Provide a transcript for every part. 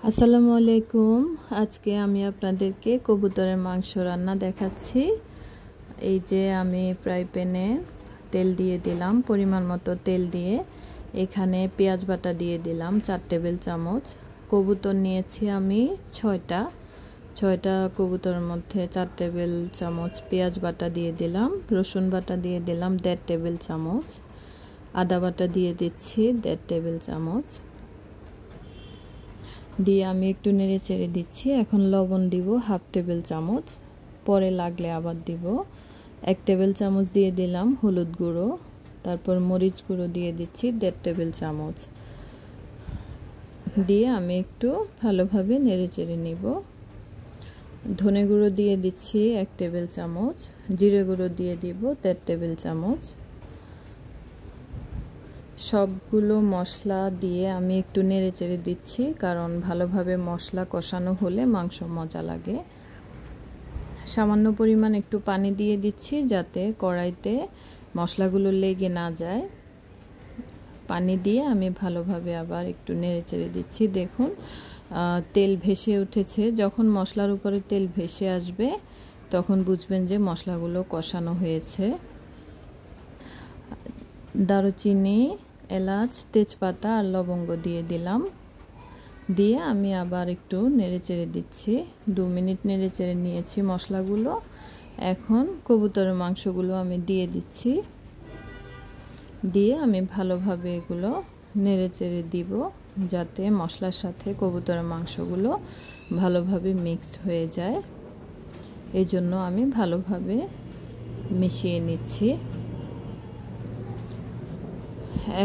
আসসালামু আলাইকুম। আজকে আমি আপনাদেরকে কবুতরের মাংস রান্না দেখাচ্ছি। এই যে আমি ফ্রাই প্যানে তেল দিয়ে দিলাম, পরিমাণ মতো তেল দিয়ে এখানে পেঁয়াজ বাটা দিয়ে দিলাম 4 টেবিল চামচ। কবুতর নিয়েছি আমি 6টা কবুতরের মধ্যে 4 টেবিল চামচ পেঁয়াজ বাটা দিয়ে দিলাম, রসুন বাটা দিয়ে দিলাম 1.5 টেবিল চামচ, আদা বাটা দিয়ে দিচ্ছি 1.5 টেবিল চামচ দিয়ে আমি একটু নেড়ে চেড়ে দিচ্ছি। এখন লবণ দিব 1/2 টেবিল চামচ, পরে লাগলে আবার দিব। 1 টেবিল চামচ দিয়ে দিলাম হলুদ গুঁড়ো, তারপর মরিচ গুঁড়ো দিয়ে দিচ্ছি 1.5 টেবিল চামচ দিয়ে আমি একটু ভালোভাবে নেড়ে চেড়ে নিব। ধনে গুঁড়ো দিয়ে দিচ্ছি 1 টেবিল চামচ, জিরে গুঁড়ো দিয়ে দিব 1.5 টেবিল চামচ। সবগুলো মশলা দিয়ে আমি একটু নেড়ে চেড়ে দিচ্ছি, কারণ ভালোভাবে মশলা কষানো হলে মাংস মজা লাগে। সামান্য পরিমাণ একটু পানি দিয়ে দিচ্ছি যাতে কড়াইতে মশলাগুলো লেগে না যায়। পানি দিয়ে আমি ভালোভাবে আবার একটু নেড়ে চেড়ে দিচ্ছি। দেখুন তেল ভেসে উঠেছে। যখন মশলার উপরে তেল ভেসে আসবে তখন বুঝবেন যে মশলাগুলো কষানো হয়েছে। দারুচিনি, এলাচ, তেজপাতা আর লবঙ্গ দিয়ে দিলাম, দিয়ে আমি আবার একটু নেড়ে চেড়ে দিচ্ছি। 2 মিনিট নেড়ে চেড়ে নিয়েছি মশলাগুলো। এখন কবুতরের মাংসগুলো আমি দিয়ে দিচ্ছি, দিয়ে আমি ভালোভাবে এগুলো নেড়ে চেড়ে দিব যাতে মশলার সাথে কবুতরের মাংসগুলো ভালোভাবে মিক্সড হয়ে যায়। এই জন্য আমি ভালোভাবে মিশিয়ে নিচ্ছি।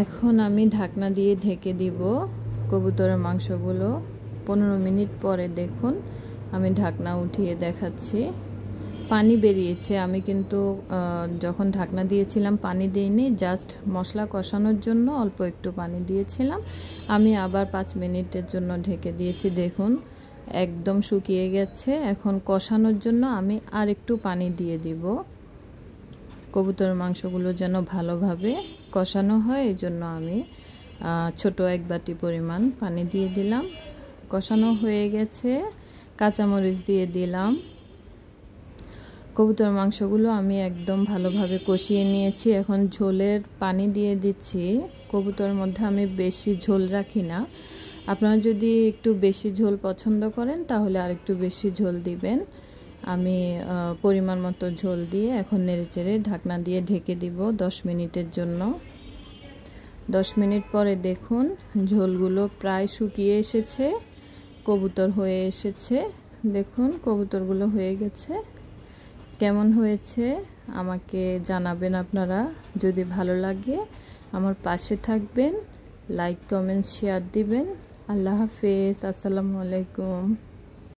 এখন আমি ঢাকনা দিয়ে ঢেকে দিব কবুতরের মাংসগুলো। 15 মিনিট পরে দেখুন আমি ঢাকনা উঠিয়ে দেখাচ্ছি, পানি বেরিয়েছে। আমি কিন্তু যখন ঢাকনা দিয়েছিলাম পানি দিইনি, জাস্ট মশলা কষানোর জন্য অল্প একটু পানি দিয়েছিলাম। আমি আবার 5 মিনিটের জন্য ঢেকে দিয়েছি। দেখুন একদম শুকিয়ে গেছে। এখন কষানোর জন্য আমি আর একটু পানি দিয়ে দিব, কবুতরের মাংসগুলো যেন ভালোভাবে কষানো হয়। এই জন্য আমি ছোট 1 বাটি পরিমাণ পানি দিয়ে দিলাম। কষানো হয়ে গেছে, কাঁচামরিচ দিয়ে দিলাম। কবুতর মাংসগুলো আমি একদম ভালোভাবে কষিয়ে নিয়েছি। এখন ঝোলের পানি দিয়ে দিচ্ছি। কবুতরের মধ্যে আমি বেশি ঝোল রাখি না। আপনারা যদি একটু বেশি ঝোল পছন্দ করেন তাহলে আর একটু বেশি ঝোল দিবেন। আমি পরিমাণ মতো ঝোল দিয়ে এখন নেড়েচেড়ে ঢাকনা দিয়ে ঢেকে দিব 10 মিনিটের জন্য। 10 মিনিট পরে দেখুন ঝোলগুলো প্রায় শুকিয়ে এসেছে, কবুতর হয়ে এসেছে। দেখুন কবুতরগুলো হয়ে গেছে। কেমন হয়েছে আমাকে জানাবেন আপনারা। যদি ভালো লাগে আমার পাশে থাকবেন, লাইক, কমেন্ট, শেয়ার দিবেন। আল্লাহ হাফেজ। আসসালামু আলাইকুম।